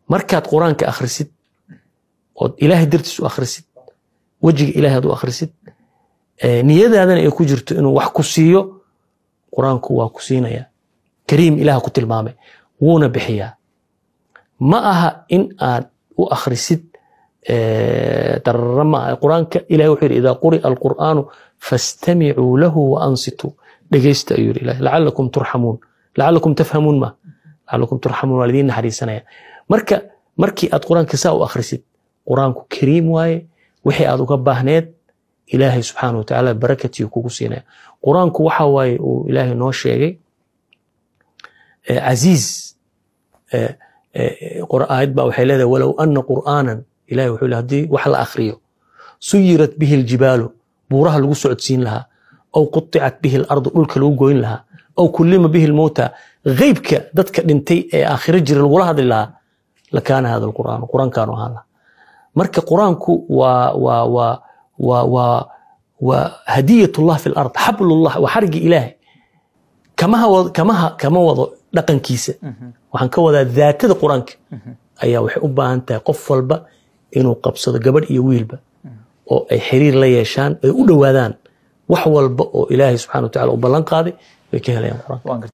markaad quraanka akhrisid oo ilaahay dartiis u akhrisid wajiga ilaahay aad u akhrisid niyadaadana ay ku jirto inuu wax ku siiyo quraanku waa ku siinaya kariim ilaaha ku tilmaamay wuuna bixiyaa ma aha in aad u akhrisid tarrama quraanka ilaahay wuxuu yiri idaa quri'a alqur'aanu fastami'uu lahu wa ansitu dhageysta ayuu ilaahay la'allakum turhamuun la'allakum tafhamuun ma la'allakum turhamuun walidiin naxariisanaya markii aad quraanka saa u akhrisid quraanku kariim waaye wixii aad uga baahneed ilaahay subxaanahu wa ta'aala barakatiyo kugu siinaya quraanku waxa waaye uu ilaahay noo sheegay aziiz quraa'ad baa waxay leedahay walaw anna qur'aanan ilaahay wuxuu leeyahay hadii wax la akhriyo suyirat bihi aljibaalu buuraha lagu socodsiin lahaa aw quticat bihi al-ardu dhulka lagu gooyn lahaa aw kullima bihi al-mawta ghaybka dadka dhintay ee aakhira jira lagu la hadli lahaa lakaana hada al-qur'aan quraankaanu ahaan lahaa marka quraanku waa hadiyatullah fi al-ard hablullah wa hargi ilaahi kama wado dhaqankiisa waxaan ka wadaa daatada quraanka ayaa waxay u baahan tahay qof walba inuu qabsado gabadh iyo wiilba oo ay xiriir la yeeshaan ay u dhawaadaan wax walba oo ilaahay subxaanahu wa ta'aala u ballan qaaday way ka helayaan quraanka